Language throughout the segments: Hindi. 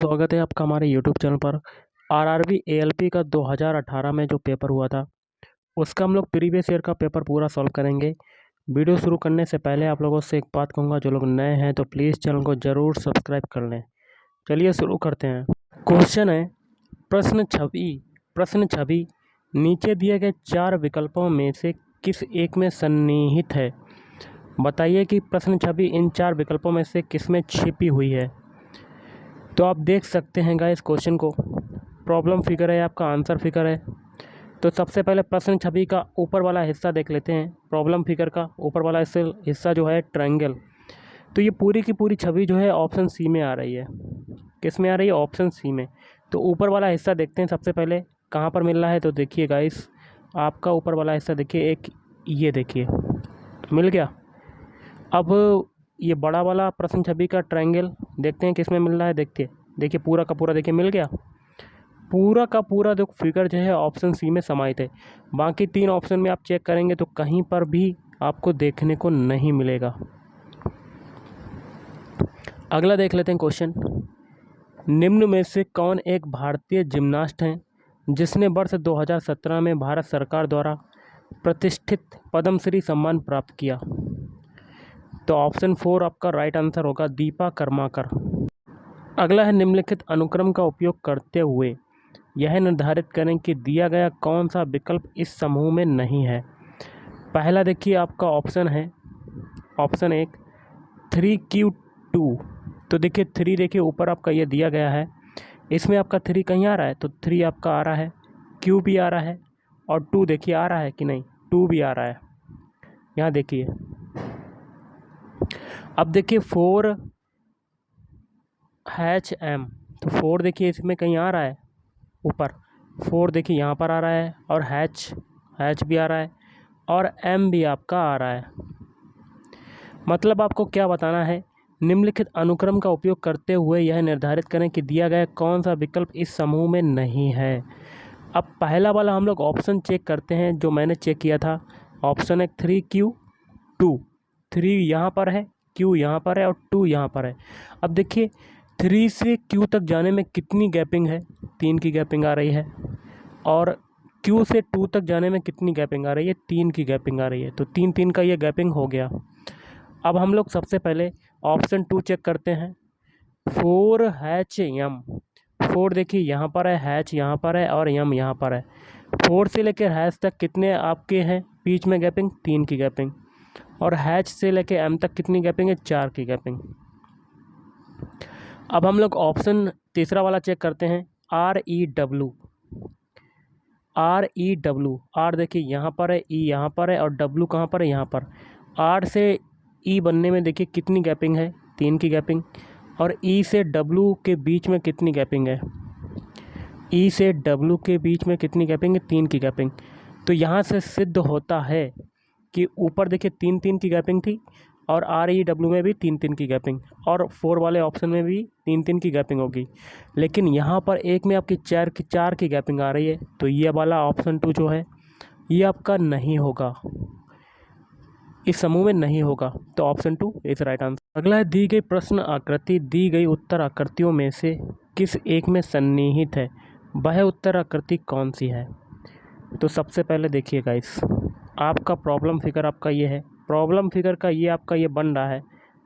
स्वागत है आपका हमारे यूट्यूब चैनल पर। आरआरबी एएलपी का 2018 में जो पेपर हुआ था उसका हम लोग प्रीवियस ईयर का पेपर पूरा सॉल्व करेंगे। वीडियो शुरू करने से पहले आप लोगों से एक बात कहूँगा, जो लोग नए हैं तो प्लीज़ चैनल को ज़रूर सब्सक्राइब कर लें। चलिए शुरू करते हैं। क्वेश्चन है प्रश्न छवि नीचे दिए गए 4 विकल्पों में से किस एक में सन्निहित है। बताइए कि प्रश्न छवि इन 4 विकल्पों में से किस में छिपी हुई है। तो आप देख सकते हैं गाइस, क्वेश्चन को प्रॉब्लम फिगर है, आपका आंसर फिगर है। तो सबसे पहले प्रश्न छवि का ऊपर वाला हिस्सा देख लेते हैं। प्रॉब्लम फिगर का ऊपर वाला हिस्सा जो है ट्रायंगल, तो ये पूरी की पूरी छवि जो है ऑप्शन सी में आ रही है। किस में आ रही है? ऑप्शन सी में। तो ऊपर वाला हिस्सा देखते हैं सबसे पहले कहाँ पर मिल रहा है। तो देखिए गाइस, आपका ऊपर वाला हिस्सा देखिए, एक ये देखिए मिल गया। अब ये बड़ा वाला प्रश्न छवि का ट्रायंगल देखते हैं किस में मिल रहा है। देखिए पूरा का पूरा देखिए मिल गया। पूरा का पूरा जो फिगर जो है ऑप्शन सी में समाहित है। बाकी 3 ऑप्शन में आप चेक करेंगे तो कहीं पर भी आपको देखने को नहीं मिलेगा। अगला देख लेते हैं क्वेश्चन। निम्न में से कौन एक भारतीय जिम्नास्ट है जिसने वर्ष 2017 में भारत सरकार द्वारा प्रतिष्ठित पद्मश्री सम्मान प्राप्त किया। तो ऑप्शन 4 आपका राइट आंसर होगा, दीपा कर्माकर। अगला है निम्नलिखित अनुक्रम का उपयोग करते हुए यह निर्धारित करें कि दिया गया कौन सा विकल्प इस समूह में नहीं है। पहला देखिए आपका ऑप्शन है, ऑप्शन 1 3Q2। तो देखिए 3 देखिए ऊपर आपका ये दिया गया है, इसमें आपका 3 कहीं आ रहा है तो 3 आपका आ रहा है, Q भी आ रहा है और 2 देखिए आ रहा है कि नहीं, 2 भी आ रहा है। यहाँ देखिए, अब देखिए 4HM, तो 4 देखिए इसमें कहीं आ रहा है ऊपर, 4 देखिए यहाँ पर आ रहा है और H भी आ रहा है और M भी आपका आ रहा है। मतलब आपको क्या बताना है, निम्नलिखित अनुक्रम का उपयोग करते हुए यह निर्धारित करें कि दिया गया कौन सा विकल्प इस समूह में नहीं है। अब पहला वाला हम लोग ऑप्शन चेक करते हैं, जो मैंने चेक किया था। ऑप्शन है 3Q2, 3 यहाँ पर है, Q यहाँ पर है और 2 यहाँ पर है। अब देखिए 3 से Q तक जाने में कितनी गैपिंग है, 3 की गैपिंग आ रही है, और Q से 2 तक जाने में कितनी गैपिंग आ रही है, 3 की गैपिंग आ रही है। तो 3 का ये गैपिंग हो गया। अब हम लोग सबसे पहले ऑप्शन 2 चेक करते हैं, 4HM। 4 देखिए यहाँ पर है, H यहाँ पर है और M यहाँ पर है। 4 से लेकर H तक कितने आपके हैं बीच में गैपिंग, 3 की गैपिंग, और H से लेकर M तक कितनी गैपिंग है, 4 की गैपिंग। अब हम लोग ऑप्शन तीसरा वाला चेक करते हैं, REW। R देखिए यहाँ पर है, E यहाँ पर है और W कहाँ पर है, यहाँ पर। R से E बनने में देखिए कितनी गैपिंग है, 3 की गैपिंग, और E से W के बीच में कितनी गैपिंग है, E से W के बीच में कितनी गैपिंग है, 3 की गैपिंग। तो यहाँ से सिद्ध होता है कि ऊपर देखिए 3 की गैपिंग थी और REW में भी 3 की गैपिंग, और 4 वाले ऑप्शन में भी 3 की गैपिंग होगी। लेकिन यहाँ पर एक में आपकी 4 की गैपिंग आ रही है, तो ये वाला ऑप्शन 2 जो है ये आपका नहीं होगा, इस समूह में नहीं होगा। तो ऑप्शन 2 इज राइट आंसर। अगला है, दी गई प्रश्न आकृति दी गई उत्तर आकृतियों में से किस एक में सन्निहित है, वह उत्तर आकृति कौन सी है। तो सबसे पहले देखिए गाइस, आपका प्रॉब्लम फिगर आपका ये है। प्रॉब्लम फिगर का ये आपका ये बन रहा है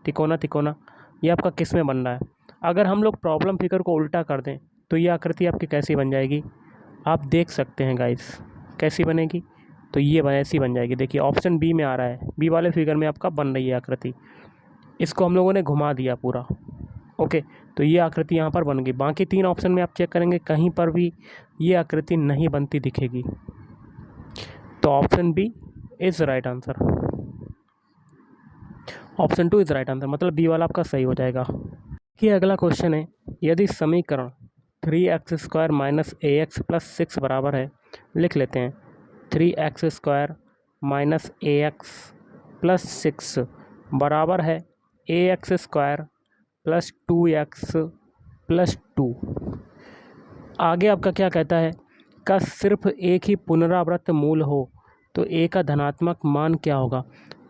तिकोना, ये आपका किस में बन रहा है। अगर हम लोग प्रॉब्लम फिगर को उल्टा कर दें तो ये आकृति आपकी कैसी बन जाएगी, आप देख सकते हैं गाइस कैसी बनेगी। तो ये ऐसी बन जाएगी। देखिए ऑप्शन बी में आ रहा है, बी वाले फिगर में आपका बन रही है आकृति। इसको हम लोगों ने घुमा दिया पूरा, ओके। तो ये आकृति यहाँ पर बन गई। बाकी 3 ऑप्शन में आप चेक करेंगे कहीं पर भी ये आकृति नहीं बनती दिखेगी। तो option B is right answer, option 2 is right answer, मतलब बी वाला आपका सही हो जाएगा। कि अगला क्वेश्चन है, यदि समीकरण 3x² - ax + 6 बराबर है, लिख लेते हैं 3x² - ax + 6 बराबर है ax² + 2x + 2। आगे आपका क्या कहता है, का सिर्फ एक ही पुनरावृत्त मूल हो तो a का धनात्मक मान क्या होगा।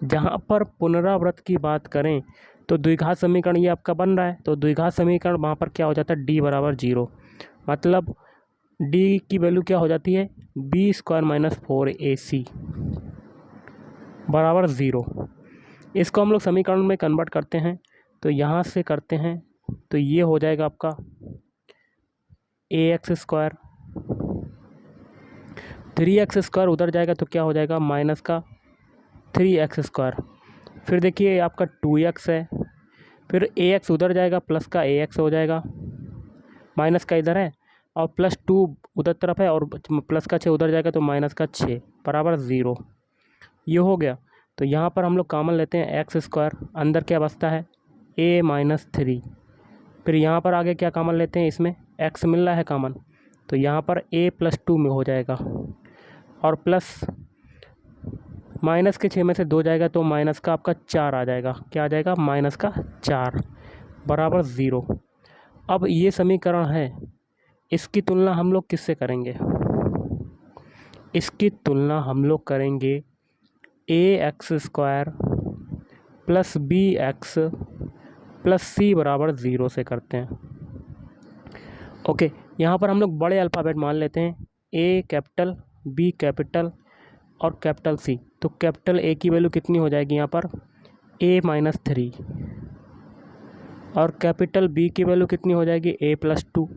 जहाँ पर पुनरावृत्त की बात करें तो द्विघात समीकरण ये आपका बन रहा है। तो द्विघात समीकरण वहाँ पर क्या हो जाता है, डी बराबर 0, मतलब डी की वैल्यू क्या हो जाती है, बी स्क्वायर माइनस 4ac बराबर 0। इसको हम लोग समीकरण में कन्वर्ट करते हैं, तो यहाँ से करते हैं तो ये हो जाएगा आपका ax स्क्वायर, 3x स्क्वायर उधर जाएगा तो क्या हो जाएगा, माइनस का 3x स्क्वायर। फिर देखिए आपका 2x है, फिर ax उधर जाएगा, प्लस का ax हो जाएगा, माइनस का इधर है और प्लस 2 उधर तरफ है और प्लस का 6 उधर जाएगा तो माइनस का 6 बराबर 0। ये हो गया। तो यहाँ पर हम लोग कॉमन लेते हैं एक्स स्क्वायर, अंदर क्या बचता है a माइनस 3। फिर यहाँ पर आगे क्या कॉमन लेते हैं, इसमें x मिल रहा है कॉमन, तो यहाँ पर a प्लस 2 में हो जाएगा और प्लस माइनस के 6 में से 2 जाएगा तो माइनस का आपका 4 आ जाएगा। क्या आ जाएगा, माइनस का 4 बराबर 0। अब ये समीकरण है, इसकी तुलना हम लोग किससे करेंगे, इसकी तुलना हम लोग करेंगे ax square plus bx plus c बराबर 0 से करते हैं। ओके, यहाँ पर हम लोग बड़े अल्फ़ाबेट मान लेते हैं, a कैपिटल, b कैपिटल और कैपिटल c। तो कैपिटल a की वैल्यू कितनी हो जाएगी यहाँ पर, a माइनस 3 और कैपिटल b की वैल्यू कितनी हो जाएगी, a प्लस 2,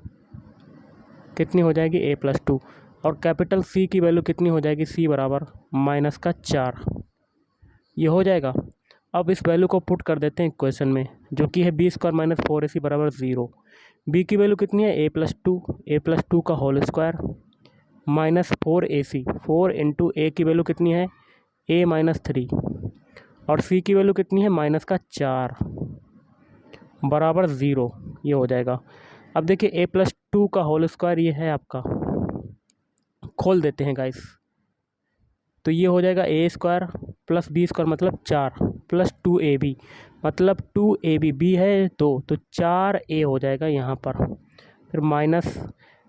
कितनी हो जाएगी, a प्लस 2 और कैपिटल c की वैल्यू कितनी हो जाएगी, c बराबर माइनस का 4। ये हो जाएगा। अब इस वैल्यू को पुट कर देते हैं इक्वेशन में, जो कि है बी स्क्वायर माइनस 4ac बराबर 0। बी की वैल्यू कितनी है, a प्लस 2 का whole square minus 4ac, 4 into a की वैल्यू कितनी है, a माइनस 3 और c की वैल्यू कितनी है, माइनस का 4 बराबर 0। ये हो जाएगा। अब देखिए a प्लस 2 का होल स्क्वायर ये है आपका, खोल देते हैं गाइस, तो ये हो जाएगा a square plus b square मतलब 4 प्लस 2ab मतलब 2ab, b है 2 तो 4a हो जाएगा यहाँ पर। फिर माइनस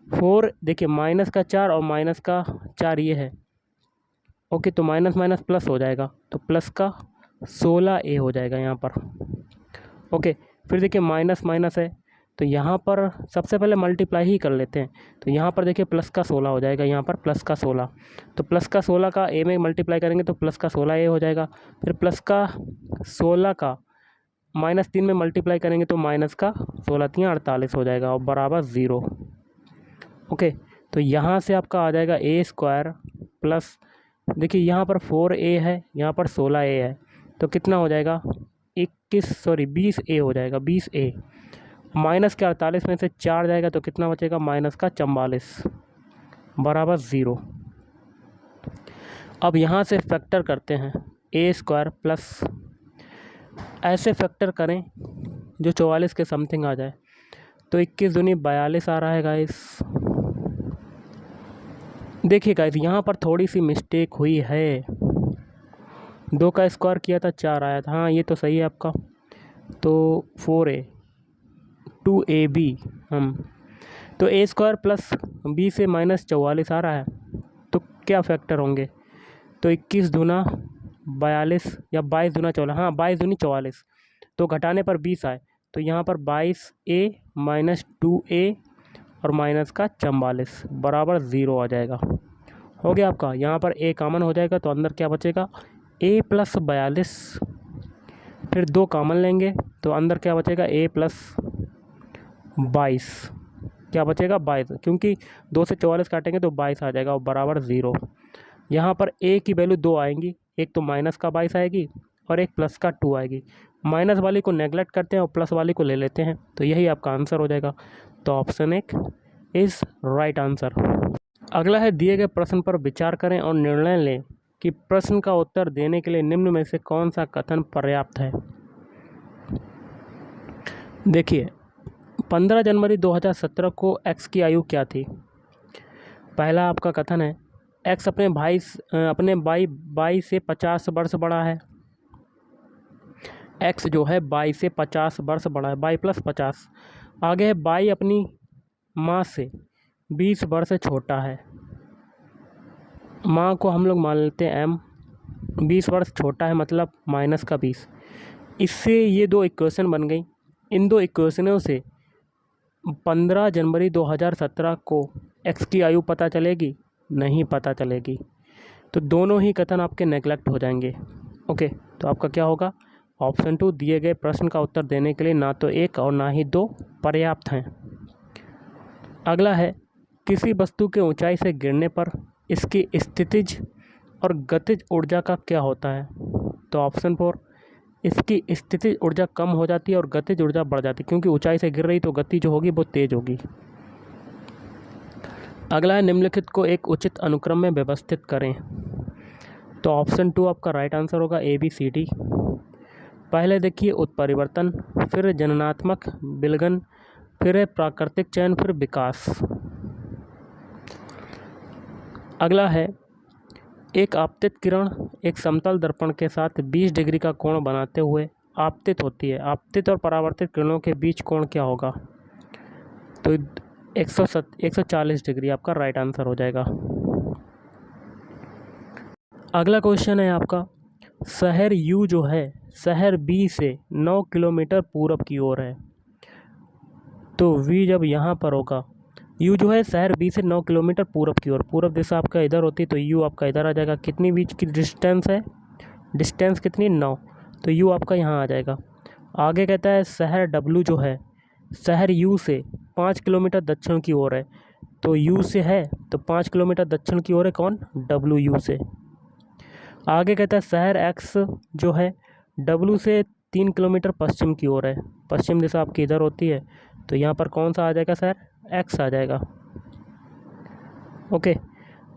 4, देखिए माइनस का 4 और माइनस का 4 ये है, ओके, तो माइनस माइनस प्लस हो जाएगा, तो प्लस का 16a हो जाएगा यहाँ पर। ओके, फिर देखिए माइनस माइनस है तो यहाँ पर सबसे पहले मल्टीप्लाई ही कर लेते हैं, तो यहाँ पर देखिए प्लस का 16 हो जाएगा, यहाँ पर प्लस का 16, तो प्लस का 16 का a में मल्टीप्लाई करेंगे तो प्लस का 16a हो जाएगा। फिर प्लस का 16 का माइनस 3 में मल्टीप्लाई करेंगे तो माइनस का 16 3 48 हो जाएगा और बराबर 0। ओके, तो यहाँ से आपका आ जाएगा a स्क्वायर प्लस, देखिए यहाँ पर 4a है, यहाँ पर 16a है, तो कितना हो जाएगा 20a हो जाएगा, 20a माइनस के 48 में से 4 जाएगा तो कितना बचेगा, माइनस का 44 बराबर 0। अब यहाँ से फैक्टर करते हैं a स्क्वायर प्लस, ऐसे फैक्टर करें जो 44 के समथिंग आ जाए, तो 21 दूनी 42 आ रहा है गाइस। देखिए गाइस यहाँ पर थोड़ी सी मिस्टेक हुई है, 2 का स्क्वायर किया था 4 आया था, हाँ ये तो सही है आपका, तो 4a 2ab हम, तो a स्क्वायर प्लस b से माइनस 44 आ रहा है, तो क्या फैक्टर होंगे, तो 21 दूना 42 या 22 दूना 14, हाँ 22 दूनी 44, तो घटाने पर 20 आए, तो यहाँ पर 22a माइनस 2a और माइनस का 44 बराबर 0 आ जाएगा। हो गया आपका, यहाँ पर a कॉमन हो जाएगा तो अंदर क्या बचेगा, a प्लस 42, फिर 2 कॉमन लेंगे तो अंदर क्या बचेगा, a प्लस 22, क्या बचेगा 22, क्योंकि 2 से 44 काटेंगे तो 22 आ जाएगा और बराबर 0। यहाँ पर a की वैल्यू 2 आएंगी, एक तो माइनस का 22 आएगी और एक प्लस का 2 आएगी, माइनस वाली को नेगलेक्ट करते हैं और प्लस वाली को ले लेते हैं, तो यही आपका आंसर हो जाएगा। तो ऑप्शन 1 इज़ राइट आंसर। अगला है, दिए गए प्रश्न पर विचार करें और निर्णय लें कि प्रश्न का उत्तर देने के लिए निम्न में से कौन सा कथन पर्याप्त है। देखिए 15 जनवरी 2017 को x की आयु क्या थी। पहला आपका कथन है, x अपने भाई से 50 वर्ष बड़ा है, x जो है बाई से 50 वर्ष बड़ा है, बाई प्लस 50। आगे है, बाई अपनी माँ से 20 वर्ष छोटा है, माँ को हम लोग मान लेते हैं m, 20 वर्ष छोटा है मतलब माइनस का 20, इससे ये दो इक्वेशन बन गई। इन दो इक्वेशनों से 15 जनवरी 2017 को एक्स की आयु पता चलेगी? नहीं पता चलेगी। तो दोनों ही कथन आपके नेगलेक्ट हो जाएंगे। ओके, तो आपका क्या होगा? ऑप्शन 2 दिए गए प्रश्न का उत्तर देने के लिए ना तो 1 और ना ही 2 पर्याप्त हैं। अगला है, किसी वस्तु के ऊंचाई से गिरने पर इसकी स्थितिज और गतिज ऊर्जा का क्या होता है? तो ऑप्शन 4, इसकी स्थितिज ऊर्जा कम हो जाती है और गतिज ऊर्जा बढ़ जाती है, क्योंकि ऊंचाई से गिर रही तो गति जो होगी वो तेज होगी। अगला है, निम्नलिखित को एक उचित अनुक्रम में व्यवस्थित करें। तो ऑप्शन 2 आपका राइट आंसर होगा, ABCD। पहले देखिए उत्परिवर्तन, फिर जननात्मक विलगन, फिर है प्राकृतिक चयन, फिर विकास। अगला है, एक आपतित किरण एक समतल दर्पण के साथ 20 डिग्री का कोण बनाते हुए आपतित होती है। आपतित और परावर्तित किरणों के बीच कोण क्या होगा? तो 140 डिग्री आपका राइट आंसर हो जाएगा। अगला क्वेश्चन है आपका, शहर U जो है शहर B से 9 किलोमीटर पूरब की ओर है। तो V जब यहाँ पर होगा, U जो है शहर B से 9 किलोमीटर पूरब की ओर, पूरब दिशा आपका इधर होती है तो U आपका इधर आ जाएगा। कितनी बीच की डिस्टेंस है? डिस्टेंस कितनी? 9, तो U आपका यहाँ आ जाएगा। आगे कहता है शहर W जो है शहर U से 5 किलोमीटर दक्षिण की ओर है। तो U से है तो 5 किलोमीटर दक्षिण की ओर है कौन? WU से। आगे कहता है शहर X जो है W से 3 किलोमीटर पश्चिम की ओर है। पश्चिम दिशा आपकी इधर होती है तो यहाँ पर कौन सा आ जाएगा? शहर X आ जाएगा। ओके,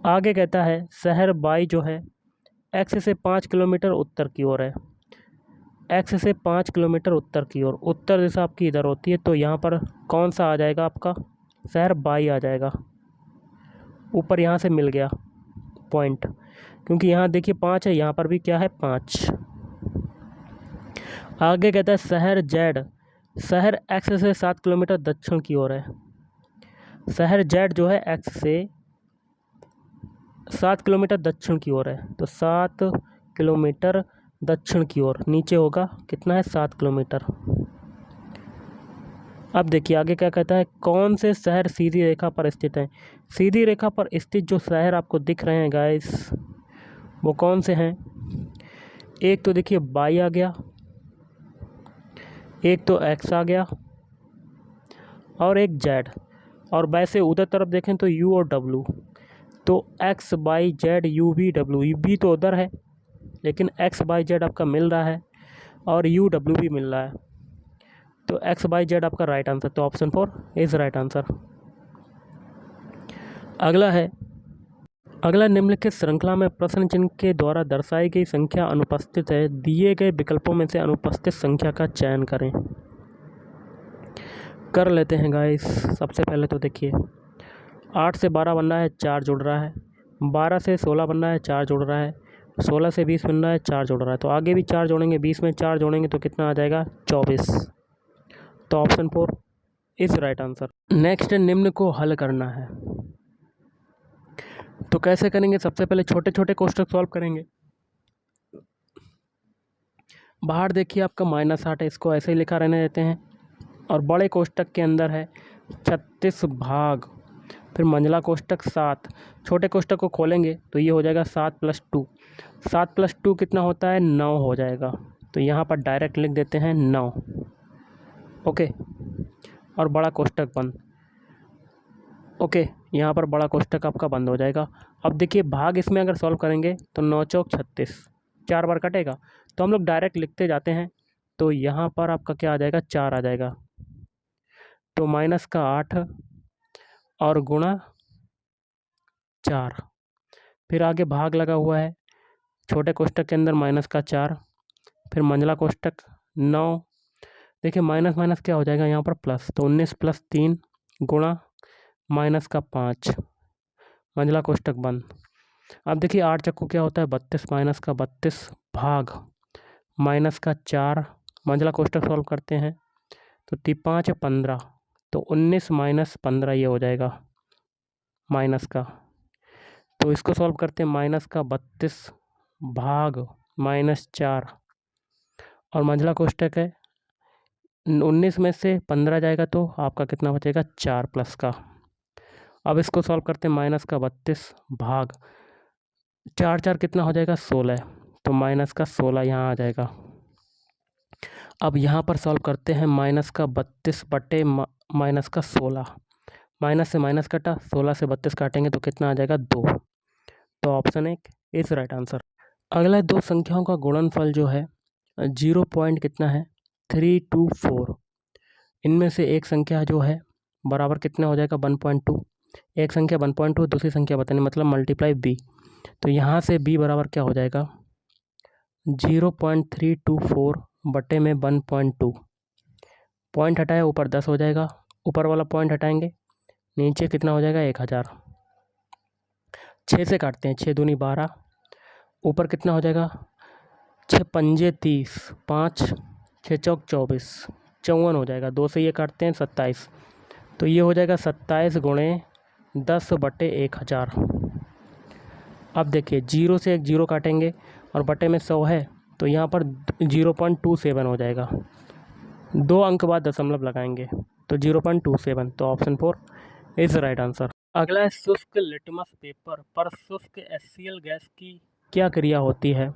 आगे कहता है शहर Y जो है X से 5 किलोमीटर उत्तर की ओर है। X से 5 किलोमीटर उत्तर की ओर, उत्तर दिशा आपकी इधर होती है तो यहाँ पर कौन सा आ जाएगा? आपका शहर Y आ जाएगा। ऊपर यहाँ से मिल गया पॉइंट, क्योंकि यहाँ देखिए 5 है, यहाँ पर भी क्या है? 5। आगे कहता है शहर Z शहर X से 7 किलोमीटर दक्षिण की ओर है। शहर Z जो है X से 7 किलोमीटर दक्षिण की ओर है, तो 7 किलोमीटर दक्षिण की ओर, नीचे होगा कितना है? 7 किलोमीटर। अब देखिए आगे क्या कहता है, कौन से शहर सीधी रेखा पर स्थित हैं? सीधी रेखा पर स्थित जो शहर आपको दिख रहे हैं गाइस, वो कौन से हैं? एक तो देखिए Y आ गया, एक तो X आ गया और एक Z। और वैसे उधर तरफ देखें तो U और W, तो X Y Z U V W, B तो उधर है लेकिन X Y Z आपका मिल रहा है और U W भी मिल रहा है, तो X Y Z आपका राइट आंसर। तो ऑप्शन 4 इज़ राइट आंसर। अगला है, अगला निम्नलिखित श्रृंखला में प्रश्न चिन्ह के द्वारा दर्शाई गई संख्या अनुपस्थित है, दिए गए विकल्पों में से अनुपस्थित संख्या का चयन करें। कर लेते हैं गाइस। सबसे पहले तो देखिए 8 से 12 बनना है, 4 जुड़ रहा है। 12 से 16 बनना है, 4 जुड़ रहा है। 16 से 20 बनना है, 4 जुड़ रहा है, तो आगे भी 4 जोड़ेंगे, 20 में 4 जोड़ेंगे तो कितना आ जाएगा? 24। तो option 4 is right answer. Next निम्न को हल करना है, तो कैसे करेंगे? सबसे पहले छोटे छोटे कोष्ठक सॉल्व करेंगे। बाहर देखिए आपका -8 है, इसको ऐसे ही लिखा रहने देते हैं। और बड़े कोष्ठक के अंदर है 36 भाग, फिर मंझला कोष्ठक 7। छोटे कोष्ठक को खोलेंगे तो ये हो जाएगा 7 + 2। 7 + 2 कितना होता है? 9 हो जाएगा। तो यहाँ पर डायरेक्ट लिख देते हैं 9। ओके, और बड़ा कोष्ठक बंद। ओके, यहाँ पर बड़ा कोष्ठक आपका बंद हो जाएगा। अब देखिए भाग इसमें अगर सॉल्व करेंगे तो 9 चौक 36, 4 बार कटेगा, तो हम लोग डायरेक्ट लिखते जाते हैं। तो यहाँ पर आपका क्या आ जाएगा? 4 आ जाएगा। तो -8 और गुणा 4, फिर आगे भाग लगा हुआ है छोटे कोष्ठक के अंदर -4, फिर मंझला कोष्ठक 9। देखिए माइनस माइनस क्या हो जाएगा यहाँ पर? प्लस, तो 19 + 3 गुणा -5, मंझला कोष्ठक बंद। अब देखिए 8 चक्कू क्या होता है? 32, -32 भाग -4, मंझला कोष्ठक सॉल्व करते हैं तो 5 × 15, तो 19 - 15 ये हो जाएगा माइनस का। तो इसको सॉल्व करते हैं, -32 भाग -4, और मंझला कोष्टक है, 19 में से 15 जाएगा तो आपका कितना बचेगा, 4 प्लस का। अब इसको सॉल्व करते हैं, माइनस का 32 भाग 4 4 कितना हो जाएगा, 16, तो माइनस का 16 यहाँ आ जाएगा। अब यहाँ पर सॉल्व करते हैं, माइनस का 32 बटे माइनस का 16, माइनस से माइनस कटा, 16 से 32 काटेंगे तो कितना आ जाएगा, 2। तो ऑप्शन 1 इज राइट आंसर। अगला दो संख्याओं का गुणनफल जो है 0 पॉइंट कितना है, 324। इनमें से एक संख्या जो है बराबर कितना हो जाएगा, 1.2। एक संख्या 1.2, दूसरी संख्या बतानी, मतलब मल्टीप्लाई b। तो यहाँ से b बराबर क्या हो जाएगा, 0.324 बटे में 1.2। पॉइंट हटाया, ऊपर 10 हो जाएगा, ऊपर वाला पॉइंट हटाएंगे, नीचे कितना हो जाएगा, 1000। 6 से काटते हैं, 6 दूनी 12, ऊपर कितना हो जाएगा, 6 पंजे 30, 5 6 चौक 24, 54 हो जाएगा। 2 से ये काटते हैं, 27, तो ये हो जाएगा 27 गुणे 10 बटे 1000। अब देखिए 0 से एक 0 काटेंगे और बटे में 100 है, तो यहाँ पर 0.27 हो जाएगा। 2 अंक बाद दशमलव लगाएंगे तो 0.27, तो ऑप्शन 4 इज राइट आंसर। अगला है, शुष्क लिटमस पेपर पर शुष्क HCl गैस की क्या क्रिया होती है।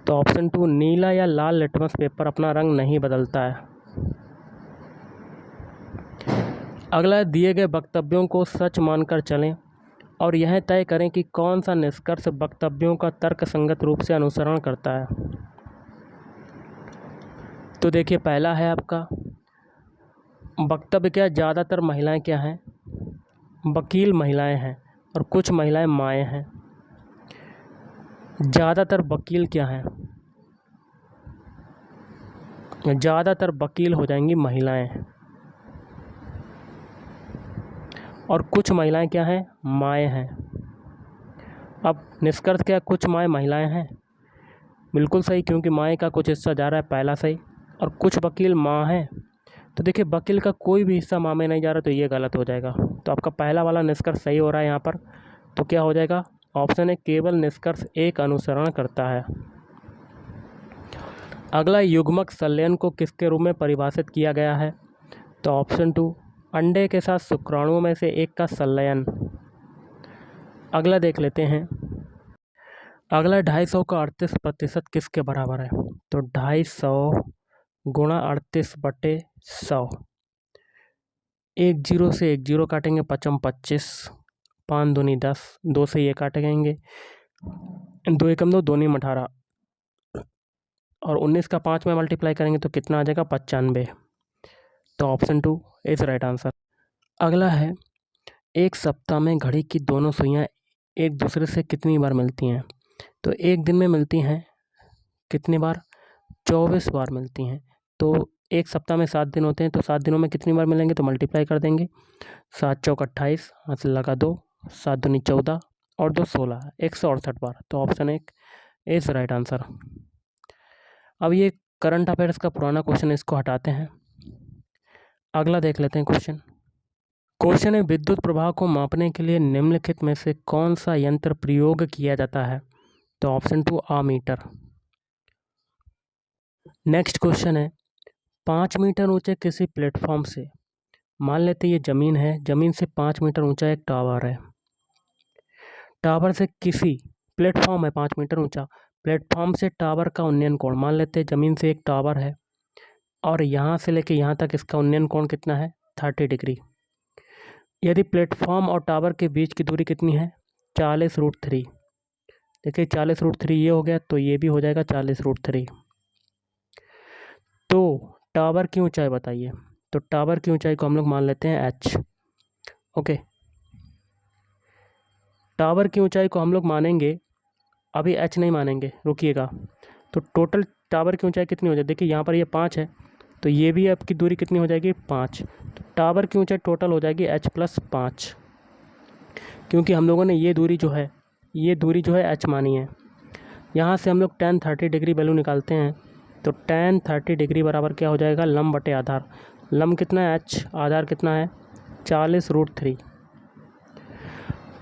तो ऑप्शन 2, नीला या लाल लिटमस पेपर अपना रंग नहीं बदलता है। अगला है, दिए गए वक्तव्यों को सच मानकर चलें और यह तय करें कि कौन सा निष्कर्ष वक्तव्यों का तर्कसंगत रूप से अनुसरण करता है। तो देखिए पहला है आपका वक्तव्य, क्या ज़्यादातर महिलाएं क्या हैं, वकील महिलाएं हैं और कुछ महिलाएं माएँ हैं। ज़्यादातर वकील क्या हैं, ज़्यादातर वकील हो जाएंगी महिलाएं, और कुछ महिलाएं क्या हैं, माएँ हैं। अब निष्कर्ष क्या, कुछ माएँ महिलाएं हैं, बिल्कुल सही, क्योंकि माएँ का कुछ हिस्सा जा रहा है, पहला सही। और कुछ वकील माँ हैं, तो देखिए वकील का कोई भी हिस्सा माँ में नहीं जा रहा, तो ये गलत हो जाएगा। तो आपका पहला वाला निष्कर्ष सही हो रहा है यहाँ पर, तो क्या हो जाएगा, ऑप्शन है, केवल निष्कर्ष एक अनुसरण करता है। अगला, युग्मक संलयन को किसके रूप में परिभाषित किया गया है। तो ऑप्शन 2, अंडे के साथ शुक्राणुओं में से एक का संलयन। अगला देख लेते हैं, अगला 250 का 38% किसके बराबर है। तो 250 गुणा 38 बटे 100, 1 0 से 1 0 काटेंगे, 5 25, 5 दूनी 10, 2 से ये काटेंगे, 2 एकम 2, 2 नीम 18, और 19 का 5 में मल्टीप्लाई करेंगे तो कितना आ जाएगा, 95। तो ऑप्शन 2 इज राइट आंसर। अगला है, एक सप्ताह में घड़ी की दोनों सुइयां एक दूसरे से कितनी बार मिलती हैं। तो एक दिन में मिलती हैं कितनी बार, 24 बार मिलती हैं। तो एक सप्ताह में 7 दिन होते हैं, तो 7 दिनों में कितनी बार मिलेंगे, तो मल्टीप्लाई कर देंगे, 7 चौक 28, हाथ से लगा 2, 7 दूनी 14 और 2 16, 168 बार। तो ऑप्शन 1 इज राइट आंसर। अब ये करंट अफेयर्स का पुराना क्वेश्चन, इसको हटाते हैं, अगला देख लेते हैं क्वेश्चन। क्वेश्चन है, विद्युत प्रवाह को मापने के लिए निम्नलिखित में से कौन सा यंत्र प्रयोग किया जाता है। तो ऑप्शन 2, आमीटर। नेक्स्ट क्वेश्चन है, 5 मीटर ऊंचे किसी प्लेटफॉर्म से, मान लेते ये ज़मीन है, ज़मीन से 5 मीटर ऊंचा एक टावर है, टावर से किसी प्लेटफॉर्म है 5 मीटर ऊंचा, प्लेटफॉर्म से टावर का उन्नयन कोण, मान लेते हैं ज़मीन से एक टावर है और यहाँ से लेके यहाँ तक इसका उन्नयन कोण कितना है, 30 डिग्री। यदि प्लेटफॉर्म और टावर के बीच की दूरी कितनी है, 40√3। देखिए 40√3 ये हो गया, तो ये भी हो जाएगा 40√3। तो टावर की ऊंचाई बताइए। तो टावर की ऊंचाई को हम लोग मान लेते हैं h। ओके, टावर की ऊंचाई को हम लोग मानेंगे, अभी h नहीं मानेंगे, रुकिएगा। तो टोटल टावर की ऊंचाई कितनी हो जाएगी, देखिए यहाँ पर ये 5 है, तो ये भी आपकी दूरी कितनी हो जाएगी, 5। तो टावर की ऊंचाई टोटल हो जाएगी h + 5, क्योंकि हम लोगों ने ये दूरी जो है h मानी है। यहाँ से हम लोग tan 30 डिग्री वैल्यू निकालते हैं, तो tan 30 डिग्री बराबर क्या हो जाएगा, लंब बटे आधार। लंब कितना है h, आधार कितना है 40√3।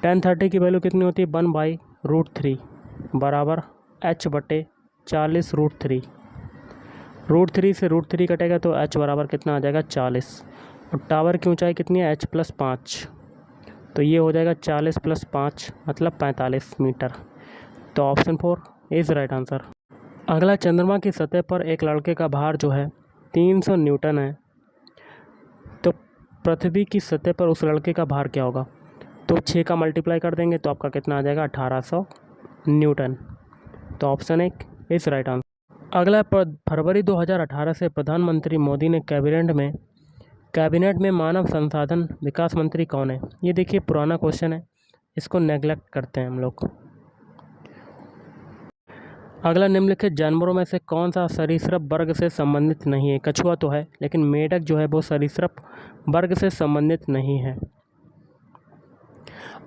tan 30 की वैल्यू कितनी होती है, 1/√3 बराबर h बटे 40√3। √3 से √3 कटेगा तो h बराबर कितना आ जाएगा 40। और टावर की ऊंचाई कितनी है h+5, तो ये हो जाएगा 40 + 5 मतलब 45 मीटर। तो ऑप्शन 4 इज़ राइट आंसर। अगला, चंद्रमा की सतह पर एक लड़के का भार जो है 300 न्यूटन है, तो पृथ्वी की सतह पर उस लड़के का भार क्या होगा? तो 6 का मल्टीप्लाई कर देंगे तो आपका कितना आ जाएगा 1800 न्यूटन। तो ऑप्शन 1 इज़ राइट आंसर। अगला, फरवरी 2018 से प्रधानमंत्री मोदी ने कैबिनेट में मानव संसाधन विकास मंत्री कौन है? ये देखिए पुराना क्वेश्चन है, इसको नेगलेक्ट करते हैं हम लोग। अगला, निम्नलिखित जानवरों में से कौन सा सरीसृप वर्ग से संबंधित नहीं है? कछुआ तो है, लेकिन मेढक जो है वो सरीसृप वर्ग से संबंधित नहीं है।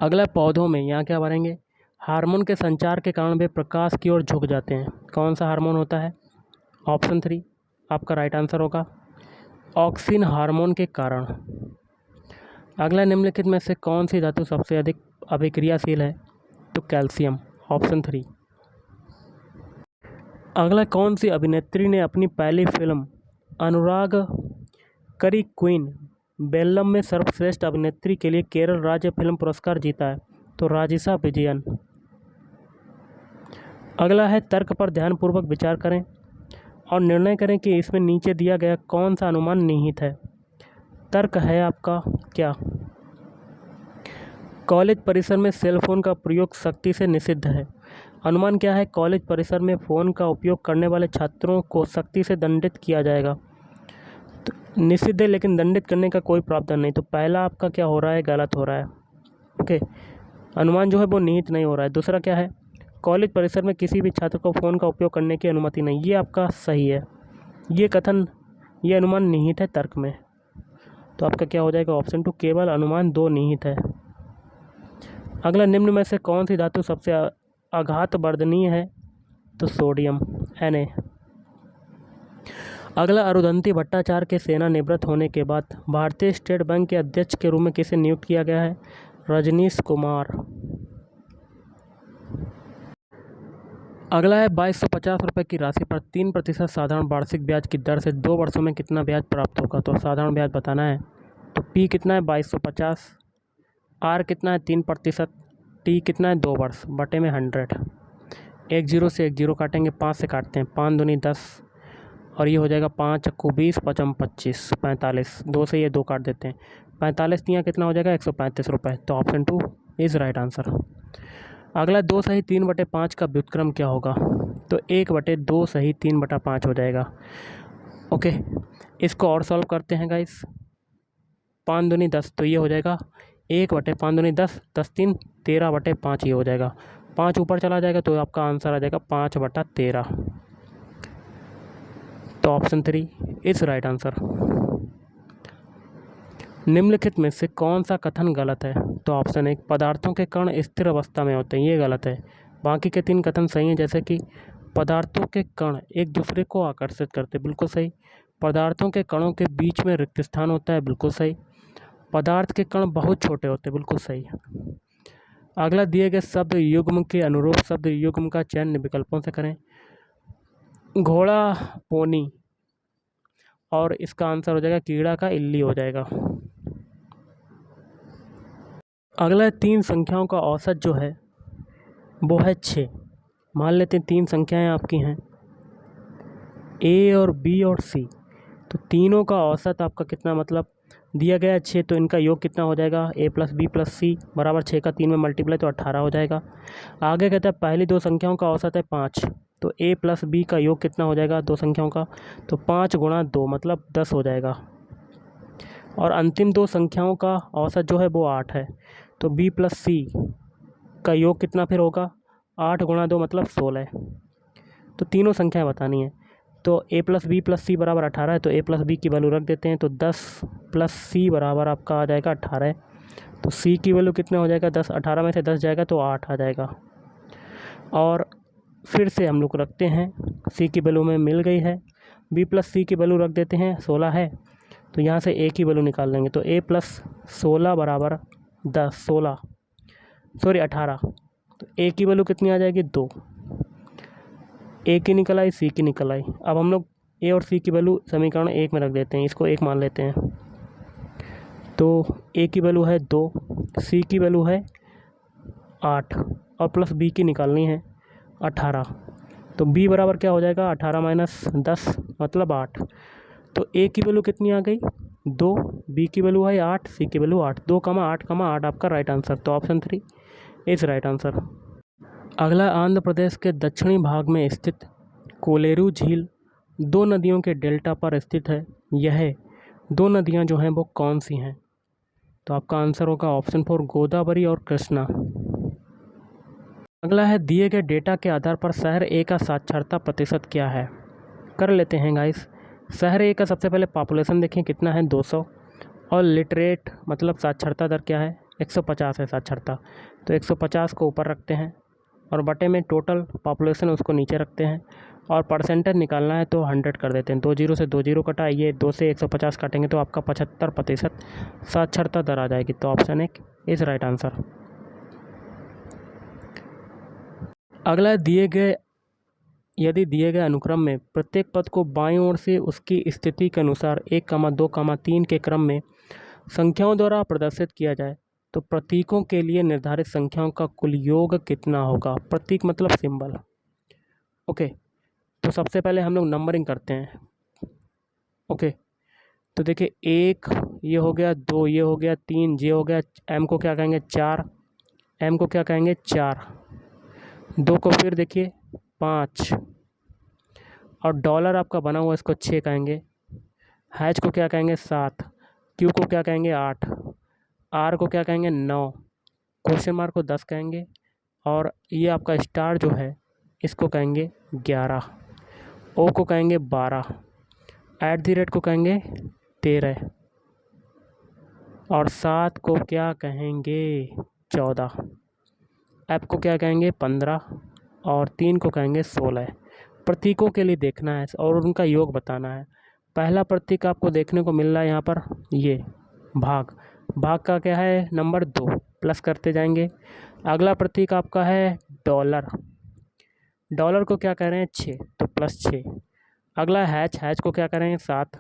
अगला, पौधों में यहाँ क्या भरेंगे? हार्मोन के संचार के कारण वे प्रकाश की ओर झुक जाते हैं। कौन सा हार्मोन होता है? ऑप्शन 3 आपका राइट आंसर होगा, ऑक्सिन हार्मोन के कारण। अगला, निम्नलिखित में से कौन सी धातु सबसे अधिक अभिक्रियाशील है? तो कैल्शियम, ऑप्शन 3। अगला, कौन सी अभिनेत्री ने अपनी पहली फिल्म अनुराग करी क्वीन बेल्लम में सर्वश्रेष्ठ अभिनेत्री के लिए केरल राज्य फिल्म पुरस्कार जीता है? तो राजिशा विजयन। अगला है, तर्क पर ध्यानपूर्वक विचार करें और निर्णय करें कि इसमें नीचे दिया गया कौन सा अनुमान निहित है। तर्क है आपका क्या? कॉलेज परिसर में सेल फोन का प्रयोग सख्ती से निषिद्ध है। अनुमान क्या है? कॉलेज परिसर में फ़ोन का उपयोग करने वाले छात्रों को सख्ती से दंडित किया जाएगा। तो निषिद्ध है, लेकिन दंडित करने का कोई प्रावधान नहीं। तो पहला आपका क्या हो रहा है? गलत हो रहा है। ओके, अनुमान जो है वो निहित नहीं हो रहा है। दूसरा क्या है? कॉलेज परिसर में किसी भी छात्र को फ़ोन का उपयोग करने की अनुमति नहीं, ये आपका सही है। ये अनुमान निहित है तर्क में। तो आपका क्या हो जाएगा? ऑप्शन 2 केवल अनुमान 2 निहित है। अगला, निम्न में से कौन सी धातु सबसे आघातवर्धनीय है? तो सोडियम, Na। अगला, अरुंधति भट्टाचार्य के सेवानिवृत्त होने के बाद भारतीय स्टेट बैंक के अध्यक्ष के रूप में किसे नियुक्त किया गया है? रजनीश कुमार। अगला है, 2250 रुपये की राशि पर 3% साधारण वार्षिक ब्याज की दर से 2 वर्षों में कितना ब्याज प्राप्त होगा? तो साधारण ब्याज बताना है। तो P कितना है? 2250, R कितना है? 3%, T कितना है? 2 वर्ष बटे में 100। 1 0 से 1 0 काटेंगे, 5 से काटते हैं, 5 दूनी 10 और ये हो जाएगा 5 × 20 × 5 = 25, 45। 2 से ये 2 काट देते हैं, 45 तियाँ कितना हो जाएगा? 135 रुपये। तो ऑप्शन 2 इज़ राइट आंसर। अगला, 2 सही 3/5 का व्युत्क्रम क्या होगा? तो 1/2 सही 3/5 हो जाएगा। ओके, इसको और सॉल्व करते हैं गाइस। 5 दूनी 10, तो ये हो जाएगा 1/5 दूनी 10, 10 3 13/5 ये हो जाएगा। 5 ऊपर चला जाएगा तो आपका आंसर आ जाएगा 5/13। तो ऑप्शन 3 इज़ राइट आंसर। निम्नलिखित में से कौन सा कथन गलत है? तो ऑप्शन 1 पदार्थों के कण स्थिर अवस्था में होते हैं, ये गलत है। बाकी के 3 कथन सही हैं, जैसे कि पदार्थों के कण एक दूसरे को आकर्षित करते, बिल्कुल सही। पदार्थों के कणों के बीच में रिक्त स्थान होता है, बिल्कुल सही। पदार्थ के कण बहुत छोटे होते हैं, बिल्कुल सही। अगला, दिए गए शब्द युग्म के अनुरूप शब्द युग्म का चयन विकल्पों से करें। घोड़ा पोनी, और इसका आंसर हो जाएगा कीड़ा का इल्ली हो जाएगा। अगला, 3 संख्याओं का औसत जो है वो है 6। मान लेते हैं 3 संख्याएं आपकी हैं A और B और C, तो तीनों का औसत आपका कितना, मतलब दिया गया है 6, तो इनका योग कितना हो जाएगा? A + B + C बराबर 6 का 3 में मल्टीप्लाई तो 18 हो जाएगा। आगे कहता है पहली 2 संख्याओं का औसत है 5, तो A + B का योग कितना हो जाएगा 2 संख्याओं का? तो 5 × 2 मतलब 10 हो जाएगा। और अंतिम 2 संख्याओं का औसत जो है वो 8 है, तो B + C का योग कितना फिर होगा? 8 × 2 मतलब 16। तो तीनों संख्याएं बतानी है। तो A + B + C बराबर 18 है, तो A + B की वैल्यू रख देते हैं, तो 10 + C बराबर आपका आ जाएगा 18। तो C की वैल्यू कितना हो जाएगा? 10, 18 में से 10 जाएगा तो 8 आ जाएगा। और फिर से हम लोग रखते हैं, C की वैल्यू में मिल गई है, B + C की वैल्यू रख देते हैं, 16 है, तो यहाँ से A की वैल्यू निकाल लेंगे, तो A + 16 बराबर 18। तो A की वैल्यू कितनी आ जाएगी? 2। A की निकल आई, C की निकल आई। अब हम लोग ए और सी की वैल्यू समीकरण 1 में रख देते हैं, इसको 1 मान लेते हैं। तो ए की वैल्यू है 2, सी की वैल्यू है 8 और प्लस बी की निकालनी है 18। तो बी बराबर क्या हो जाएगा, 18 माइनस 10 मतलब 8। तो ए की वैल्यू कितनी आ गई, 2, बी की वैल्यू है 8, सी की वैल्यू 8। 2,8,8 आपका राइट आंसर। तो ऑप्शन 3 इज राइट आंसर। अगला, आंध्र प्रदेश के दक्षिणी भाग में स्थित कोलेरू झील 2 नदियों के डेल्टा पर स्थित है। यह 2 नदियां जो हैं वो कौन सी हैं? तो आपका आंसर होगा ऑप्शन 4 गोदावरी और कृष्णा। अगला है, दिए गए डेटा के आधार पर शहर ए का साक्षरता प्रतिशत क्या है? कर लेते हैं गाइस। शहर ए का सबसे पहले पॉपुलेशन देखें कितना है, 200, और लिटरेट मतलब साक्षरता दर क्या है, 150 है साक्षरता। तो 150 को ऊपर रखते हैं और बटे में टोटल पॉपुलेशन उसको नीचे रखते हैं, और परसेंटेज निकालना है तो 100 कर देते हैं। 20 से 20 कटा, ये 2 से 150 काटेंगे तो आपका 75% साक्षरता दर आ जाएगी। तो ऑप्शन 1 इज राइट आंसर। अगला, यदि दिए गए अनुक्रम में प्रत्येक पद को बाईं ओर से उसकी स्थिति के अनुसार 1, 2, 3 के क्रम में संख्याओं द्वारा प्रदर्शित किया जाए तो प्रतीकों के लिए निर्धारित संख्याओं का कुल योग कितना होगा? प्रतीक मतलब सिंबल। ओके, तो सबसे पहले हम लोग नंबरिंग करते हैं। ओके, तो देखिए 1 ये हो गया, 2 ये हो गया, 3 ये हो गया, m को क्या कहेंगे 4, m को क्या कहेंगे 4, 2 को फिर देखिए 5, और डॉलर आपका बना हुआ इसको 6 कहेंगे, हैच को क्या कहेंगे 7, क्यू को क्या कहेंगे 8, आर को क्या कहेंगे 9, क्वेश्चन मार्क को 10 कहेंगे, और ये आपका स्टार जो है इसको कहेंगे 11, ओ को कहेंगे 12, @ को कहेंगे 13, और 7 को क्या कहेंगे 14, एफ को क्या कहेंगे 15, और 3 को कहेंगे 16। प्रतीकों के लिए देखना है और उनका योग बताना है। पहला प्रतीक आपको देखने को मिल रहा है यहाँ पर, ये भाग का क्या है नंबर 2, प्लस करते जाएंगे। अगला प्रतीक आपका है डॉलर को क्या कह रहे हैं 6, तो +6। अगला हैच को क्या कह रहे हैं 7।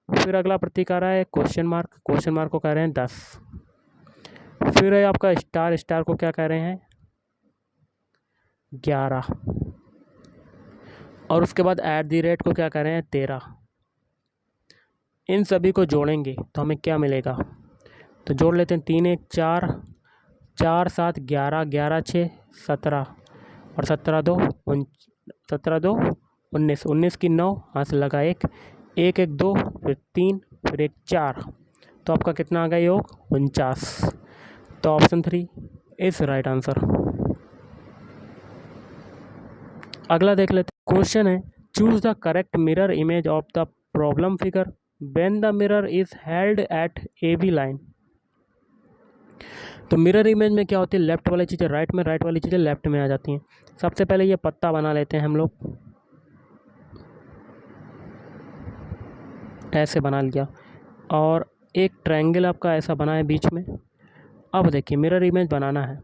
फिर अगला प्रतीक आ रहा है क्वेश्चन मार्क को कह रहे हैं 10। फिर है आपका स्टार को क्या कह रहे हैं 11, और उसके बाद @ को क्या कह रहे हैं 13। इन सभी को जोड़ेंगे तो हमें क्या मिलेगा, तो जोड़ लेते हैं 3 1 4, 4 7 11, 11 6 17, और 17 2 19, 19 की 9, हाथ से लगा 1 1 1 2, फिर 3, फिर 1 4, तो आपका कितना आ गया योग 49। तो ऑप्शन 3 इज राइट आंसर। अगला देख लेते हैं। क्वेश्चन है, choose the correct mirror image of the problem figure when the mirror is held at AB line. तो मिरर इमेज में क्या होती है, लेफ्ट वाली चीज़ें राइट में, राइट वाली चीज़ें लेफ्ट में आ जाती हैं। सबसे पहले ये पत्ता बना लेते हैं हम लोग, ऐसे बना लिया, और एक ट्रायंगल आपका ऐसा बना है बीच में। अब देखिए मिरर इमेज बनाना है।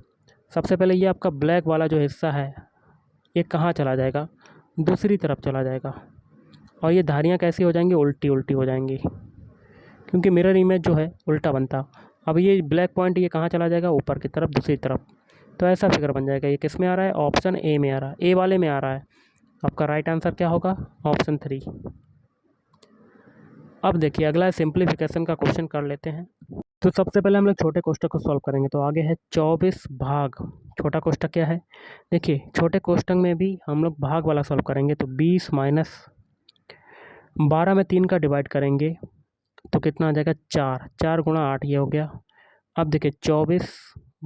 सबसे पहले ये आपका ब्लैक वाला जो हिस्सा है ये कहाँ चला जाएगा, दूसरी तरफ चला जाएगा, और ये धारियाँ कैसी हो जाएंगी, उल्टी हो जाएंगी, क्योंकि मिरर इमेज जो है उल्टा बनता। अब ये ब्लैक पॉइंट ये कहाँ चला जाएगा, ऊपर की तरफ, दूसरी तरफ। तो ऐसा फिगर बन जाएगा। ये किस में आ रहा है, ऑप्शन ए में आ रहा है, ए वाले में आ रहा है। आपका राइट आंसर क्या होगा, ऑप्शन 3। अब देखिए अगला है सिंप्लीफिकेशन का क्वेश्चन कर लेते हैं। तो सबसे पहले हम लोग छोटे कोष्ठक को सॉल्व करेंगे। तो आगे है 24 भाग, छोटा कोष्ठक क्या है, देखिए छोटे कोष्ठक में भी हम लोग भाग वाला सॉल्व करेंगे। तो 20 - 12 में 3 का डिवाइड करेंगे तो कितना आ जाएगा 4, 4 गुणा 8 ये हो गया। अब देखिए 24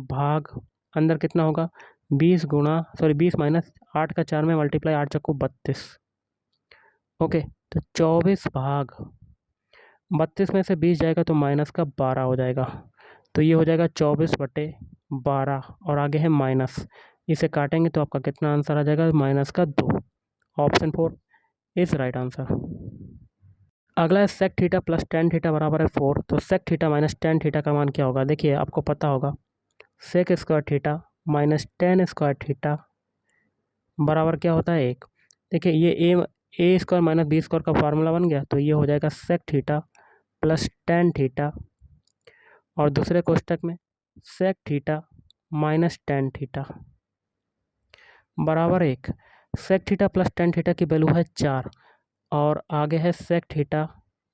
भाग अंदर कितना होगा 20 - 8 का 4 में मल्टीप्लाई 8 चक्कू 32। ओके, तो 24 भाग 32 में से 20 जाएगा तो माइनस का 12 हो जाएगा। तो ये हो जाएगा 24/12, और आगे है माइनस, इसे काटेंगे तो आपका कितना आंसर आ जाएगा, माइनस का 2। Option 4 is right answer. अगला है sec theta plus tan theta बराबर है 4। तो sec theta minus tan theta का मान क्या होगा, देखिए आपको पता होगा sec square theta minus tan square theta बराबर क्या होता है 1। देखिए ये A square minus B square का फार्मूला बन गया, तो ये हो जाएगा sec theta plus tan theta, और दूसरे कोष्टक में सेक थीटा माइनस टेन थीटा बराबर 1। Sec theta plus tan theta की वैल्यू है 4, और आगे है sec theta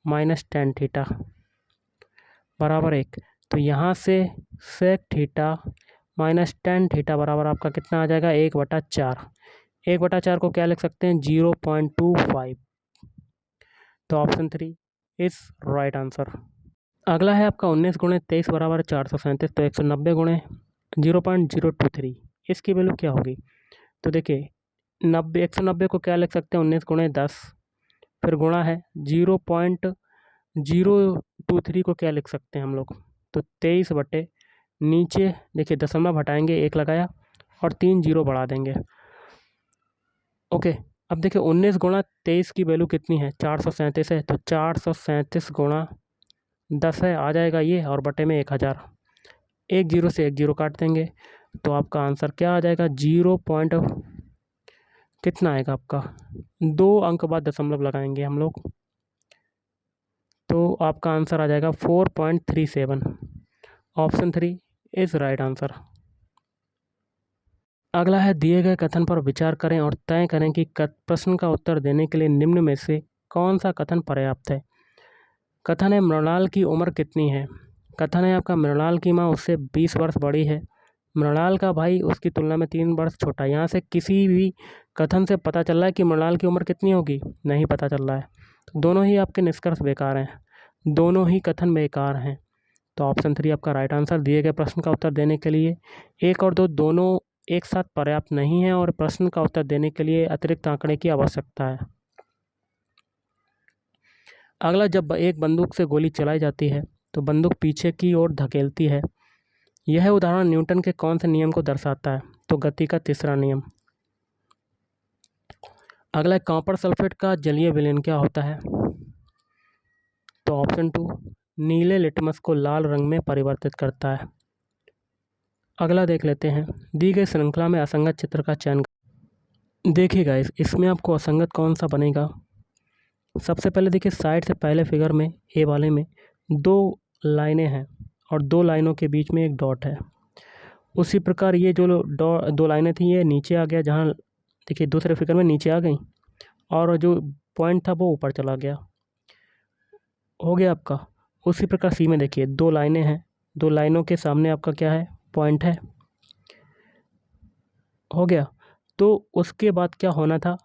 minus tan theta बराबर 1। तो यहाँ से sec theta minus tan theta बराबर आपका कितना आ जाएगा, 1/4। 1/4 को क्या लिख सकते हैं, 0.25। तो ऑप्शन 3 इज राइट आंसर। अगला है आपका 19 गुणे 23 बराबर 437। तो 190 गुणे 0.023, इसकी वैल्यू क्या होगी। तो देखिए 190 को क्या लिख सकते हैं, 19 गुणे 10, फिर गुणा है 0.023 को क्या लिख सकते हैं हम लोग, तो 23 बटे नीचे देखिए दशमलव हटाएंगे, 1 लगाया और 3 जीरो बढ़ा देंगे। ओके, अब देखिए 19 गुणा 23 की वैल्यू कितनी है, 437 है, तो 437 गुणा 10 है, आ जाएगा ये, और बटे में 1000, 1 जीरो से 1 जीरो काट देंगे, तो आपका आंसर क्या आ जाएगा, 0 पॉइंट कितना आएगा आपका, 2 अंक बाद दशमलव लगाएंगे हम लोग, तो आपका आंसर आ जाएगा 4.37। Option 3 is right answer. अगला है दिए गए कथन पर विचार करें और तय करें कि प्रश्न का उत्तर देने के लिए निम्न में से कौन सा कथन पर्याप्त है। कथन है मृणाल की उम्र कितनी है। कथन है आपका मृणाल की माँ उससे 20 वर्ष बड़ी है। मृणाल का भाई उसकी तुलना में 3 वर्ष छोटा है। यहाँ से किसी भी कथन से पता चल रहा है कि मृणाल की उम्र कितनी होगी, नहीं पता चल रहा है। तो दोनों ही आपके निष्कर्ष बेकार हैं, दोनों ही कथन बेकार हैं। तो ऑप्शन 3 आपका राइट आंसर। दिए गए प्रश्न का उत्तर देने के लिए 1 और 2 दोनों एक साथ पर्याप्त नहीं है, और प्रश्न का उत्तर देने के लिए अतिरिक्त आंकड़े की आवश्यकता है। अगला, जब एक बंदूक से गोली चलाई जाती है तो बंदूक पीछे की ओर धकेलती है। यह उदाहरण न्यूटन के कौन से नियम को दर्शाता है, तो गति का तीसरा नियम। अगला, कॉपर सल्फेट का जलीय विलयन क्या होता है, तो ऑप्शन 2 नीले लिटमस को लाल रंग में परिवर्तित करता है। अगला देख लेते हैं, दी गई श्रृंखला में असंगत चित्र का चयन। देखिएगा इसमें आपको असंगत कौन सा बनेगा। सबसे पहले देखिए साइड से पहले फिगर में ए वाले में 2 लाइनें हैं और 2 लाइनों के बीच में एक डॉट है। उसी प्रकार ये जो 2 लाइनें थी ये नीचे आ गया, जहाँ देखिए दूसरे फिगर में नीचे आ गई, और जो पॉइंट था वो ऊपर चला गया, हो गया आपका। उसी प्रकार सी में देखिए 2 लाइनें हैं, 2 लाइनों के सामने आपका क्या है, पॉइंट है, हो गया। तो उसके बाद क्या होना था,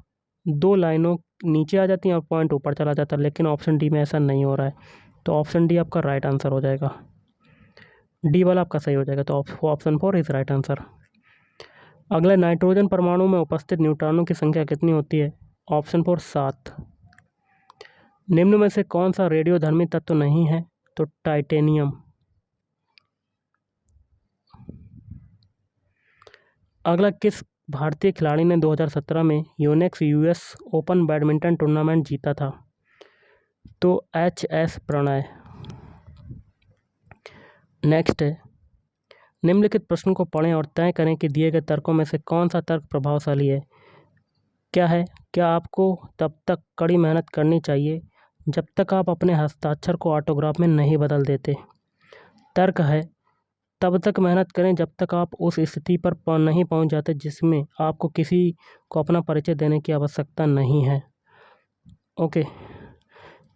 2 लाइनों नीचे आ जाती हैं और पॉइंट ऊपर चला जाता है, लेकिन ऑप्शन डी में ऐसा नहीं हो रहा है। तो ऑप्शन डी आपका राइट आंसर हो जाएगा, डी वाला आपका सही हो जाएगा। तो ऑप्शन 4 इज राइट आंसर। अगला, नाइट्रोजन परमाणु में उपस्थित न्यूट्रॉनों की संख्या कितनी होती है, ऑप्शन 4 7। निम्न में से कौन सा रेडियोधर्मी तत्व नहीं है, तो टाइटेनियम। अगला, किस भारतीय खिलाड़ी ने 2017 में Unix US open badminton tournament जीता था, तो HS प्रणय। नेक्स्ट है, निम्नलिखित प्रश्न को पढ़ें और तय करें कि दिए गए तर्कों में से कौन सा तर्क प्रभावशाली है। क्या है, क्या आपको तब तक कड़ी मेहनत करनी चाहिए जब तक आप अपने हस्ताक्षर को ऑटोग्राफ में नहीं बदल देते। तर्क है, तब तक मेहनत करें जब तक आप उस स्थिति पर नहीं पहुंच जाते जिसमें आपको किसी को अपना परिचय देने की आवश्यकता नहीं है। ओके,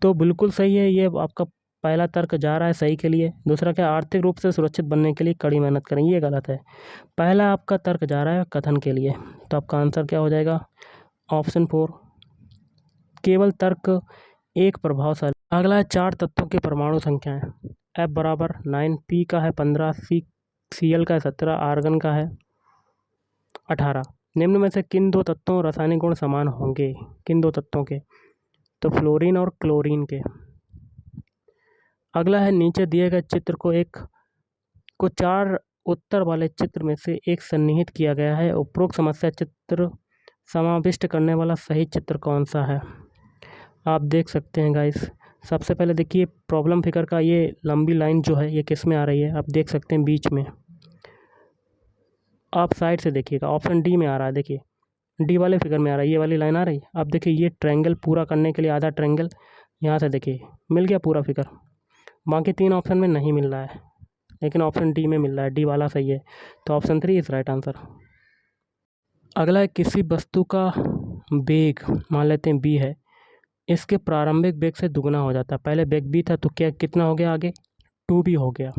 तो बिल्कुल सही है, ये आपका पहला तर्क जा रहा है सही के लिए। दूसरा क्या, आर्थिक रूप से सुरक्षित बनने के लिए कड़ी मेहनत करें, ये गलत है। पहला आपका तर्क जा रहा है कथन के लिए, तो आपका आंसर क्या हो जाएगा, ऑप्शन 4 केवल तर्क एक प्रभावशाली। अगला है 4 तत्वों की परमाणु संख्या है। F बराबर 9, P का है 15, Cl का है 17, आर्गन का है 18। निम्न में से किन 2 तत्वों रासायनिक गुण समान होंगे, किन 2 तत्वों के, तो फ्लोरीन और क्लोरीन के। अगला है, नीचे दिए गए चित्र को 4 उत्तर वाले चित्र में से एक सन्निहित किया गया है। उपरोक्त समस्या चित्र समाविष्ट करने वाला सही चित्र कौन सा है। आप देख सकते हैं गाइस, सबसे पहले देखिए प्रॉब्लम फिगर का ये लंबी लाइन जो है ये किस में आ रही है, आप देख सकते हैं बीच में। आप साइड से देखिएगा, ऑप्शन डी में आ रहा है। देखिए डी वाले फिगर में आ रहा है, ये वाली लाइन आ रही है। अब देखिए ये ट्रायंगल पूरा करने के लिए आधा ट्रायंगल यहाँ से देखिए मिल गया पूरा फिगर। बाकी 3 ऑप्शन में नहीं मिल रहा है, लेकिन ऑप्शन डी में मिल रहा है, डी वाला सही है। तो ऑप्शन 3 इज़ राइट आंसर। अगला है किसी वस्तु का वेग मान लेते हैं b है, इसके प्रारंभिक वेग से दुगना हो जाता है। पहले वेग b था तो क्या कितना हो गया आगे 2b हो गया।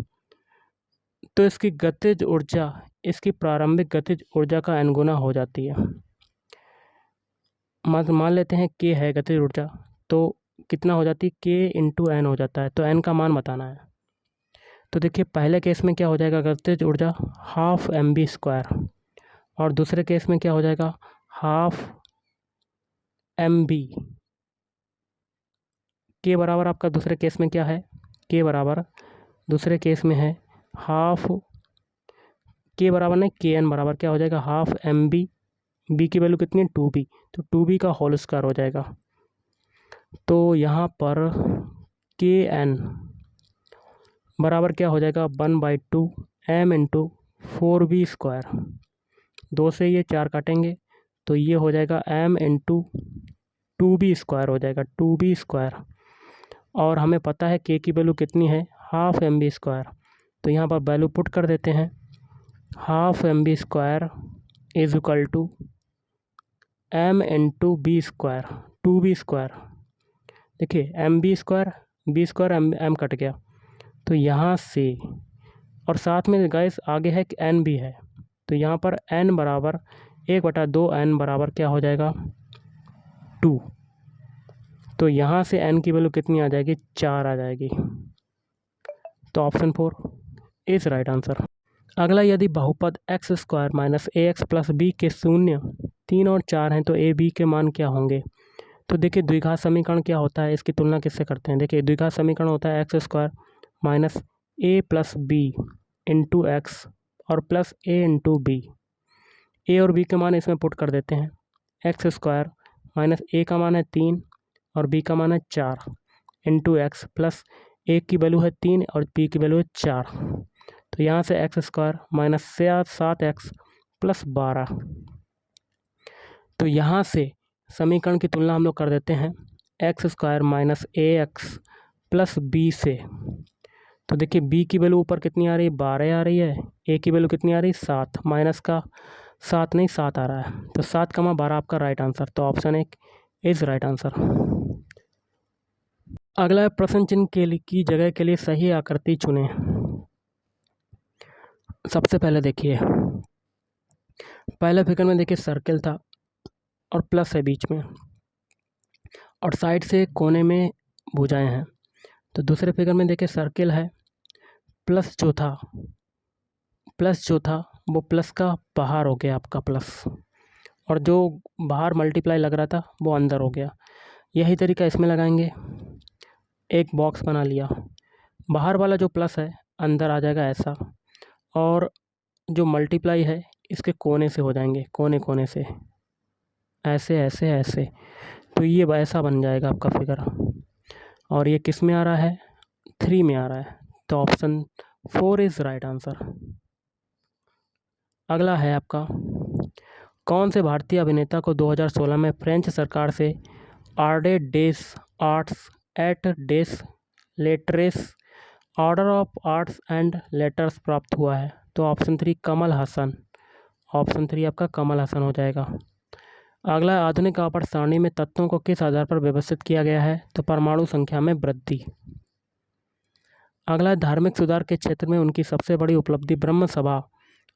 तो इसकी गतिज ऊर्जा इसकी प्रारंभिक गतिज ऊर्जा का n गुना हो जाती है। मान लेते हैं k है गतिज ऊर्जा, तो कितना हो जाती है k इंटू एन हो जाता है। तो n का मान बताना है। तो देखिए पहले केस में क्या हो जाएगा गतिज ऊर्जा हाफ mv², और दूसरे केस में क्या हो जाएगा हाफ mv। के बराबर आपका दूसरे केस में क्या है, के बराबर दूसरे केस में है हाफ, के बराबर नहीं के एन बराबर क्या हो जाएगा हाफ mb, b की वैल्यू कितनी है 2b, तो 2b का होल स्क्वायर हो जाएगा। तो यहाँ पर के एन बराबर क्या हो जाएगा 1/2 m इंटू 4b²। 2 से ये 4 काटेंगे तो ये हो जाएगा m इंटू 2b² हो जाएगा 2b²। और हमें पता है k की वैल्यू कितनी है हाफ mb²। तो यहाँ पर वैल्यू पुट कर देते हैं, half mb² is equal to m into b², 2b²। देखिए mb² b² m कट गया, तो यहाँ से और साथ में गाइस आगे है कि n भी है, तो यहाँ पर n बराबर 1/2 n बराबर क्या हो जाएगा 2। तो यहाँ से n की वैल्यू कितनी आ जाएगी 4 आ जाएगी। तो ऑप्शन 4 इज़ राइट आंसर। अगला यदि बहुपद x² minus ax plus b के शून्य 3 और 4 हैं तो a b के मान क्या होंगे। तो देखिए द्विघात समीकरण क्या होता है, इसकी तुलना किससे करते हैं। देखिए द्विघात समीकरण होता है x² minus a plus b into x और प्लस a इंटू बी। ए और बी के मान इसमें पुट कर देते हैं, x² माइनस a का मान है 3 और b का मान है 4 इंटू एक्स प्लस a की वैल्यू है 3 और b की वैल्यू है 4। तो यहाँ से x² माइनस 7x प्लस 12। तो यहाँ से समीकरण की तुलना हम लोग कर देते हैं x² minus ax plus b से। तो देखिए b की वैल्यू ऊपर कितनी आ रही है 12 आ रही है, a की वैल्यू कितनी आ रही है 7, माइनस का 7 नहीं 7 आ रहा है, तो 7 × 12 आपका राइट आंसर। तो ऑप्शन 1 इज़ राइट आंसर। अगला प्रश्न चिन्ह के लिए की जगह के लिए सही आकृति चुनें। सबसे पहले देखिए पहले फिगर में देखिए सर्कल था और प्लस है बीच में और साइड से कोने में भुजाएं हैं। तो दूसरे फिगर में देखिए सर्कल है, प्लस जो था वो प्लस का बाहर हो गया आपका प्लस, और जो बाहर मल्टीप्लाई लग रहा था वो अंदर हो गया। यही तरीका इसमें लगाएंगे, एक बॉक्स बना लिया, बाहर वाला जो प्लस है अंदर आ जाएगा ऐसा, और जो मल्टीप्लाई है इसके कोने से हो जाएंगे, कोने से ऐसे ऐसे ऐसे। तो ये ऐसा बन जाएगा आपका फिगर, और ये किस में आ रहा है 3 में आ रहा है। तो ऑप्शन 4 इज़ राइट आंसर। अगला है आपका कौन से भारतीय अभिनेता को 2016 में फ्रेंच सरकार से Order des Arts et des Lettres Order of Arts and Letters प्राप्त हुआ है। तो ऑप्शन 3 कमल हसन, ऑप्शन 3 आपका कमल हसन हो जाएगा। अगला आधुनिक आवर्त सारणी में तत्वों को किस आधार पर व्यवस्थित किया गया है। तो परमाणु संख्या में वृद्धि। अगला धार्मिक सुधार के क्षेत्र में उनकी सबसे बड़ी उपलब्धि ब्रह्म सभा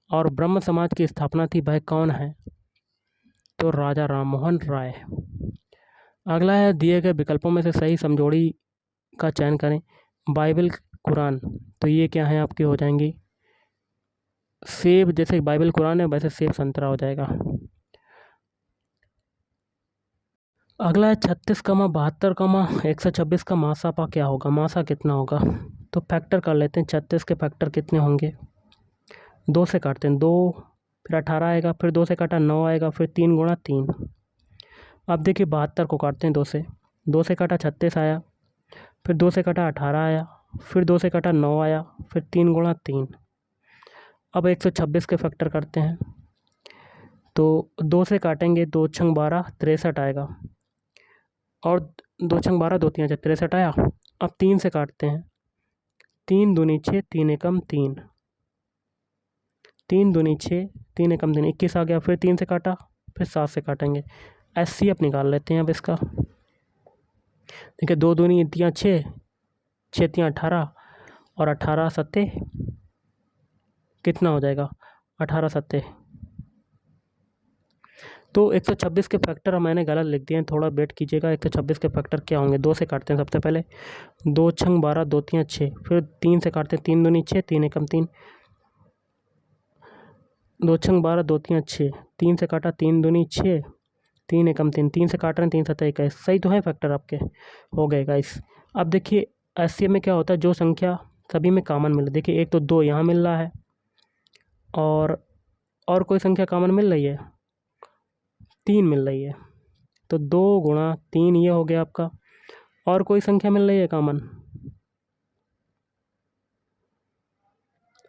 और ब्रह्म समाज की स्थापना थी, वह कौन है। तो राजा राममोहन राय। अगला है दिए गए विकल्पों में से सही समजोड़ी का चयन करें। बाइबल कुरान, तो ये क्या है आपके हो जाएंगी सेब, जैसे बाइबल कुरान है वैसे सेब संतरा हो जाएगा। अगला है 36,72,126 का मासापा क्या होगा, मासा कितना होगा। तो फैक्टर कर लेते हैं, 36 के फैक्टर कितने होंगे, 2 से काटते हैं, 2 फिर 18 आएगा, फिर 2 से काटा 9 आएगा, फिर 3 × 3। अब देखिए 72 को काटते हैं 2 से, 2 से काटा 36 आया, फिर 2 से काटा 18 आया, फिर 2 से काटा 9 आया, फिर 3 × 3। अब 126 के फैक्टर करते हैं, तो 2 से काटेंगे, 2 छंग 12 63 आएगा, और 2 छंग 12 2 3 63 आया। अब 3 से काटते हैं, 3 दूनी 6 3 एकम 3, 3 दूनी 6 3 एकम 3 21 आ गया। फिर 3 से काटा, फिर 7 से काटेंगे। एचसीएफ निकाल लेते हैं अब इसका। देखिए 2 दूनी 6 6 18 और 18 सत्ते कितना हो जाएगा, 18 सत्ते। तो 126 के फैक्टर मैंने गलत लिख दिए हैं, थोड़ा वेट कीजिएगा। 126 के फैक्टर क्या होंगे, 2 से काटते हैं सबसे पहले, 2 छंग 12 2 3 6, फिर 3 से काटते हैं, 3 दूनी 6 3 एकम 3, 2 छंग 12 2 3 6, 3 से काटा, 3 दूनी 6 3 एकम 3, 3 से काट रहे हैं, 3 सत्ता 21। सही तो है फैक्टर आपके, हो गए गाइस। अब देखिए एचसीएफ में क्या होता है, जो संख्या सभी में कॉमन मिले। देखिए एक तो 2 यहाँ मिल रहा है, और कोई संख्या कॉमन मिल रही है, 3 मिल रही है। तो 2 गुणा 3 ये हो गया आपका। और कोई संख्या मिल रही है कॉमन,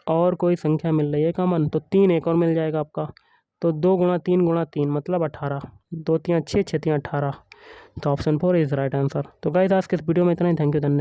और कोई संख्या मिल रही है कॉमन, तो 3 एक और मिल जाएगा आपका। तो 2 गुणा 3 मतलब 18, 2 3 6 6 3 18। तो ऑप्शन 4 इज़ राइट आंसर। तो गाइस आज के इस वीडियो में इतना ही। थैंक यू, धन्यवाद।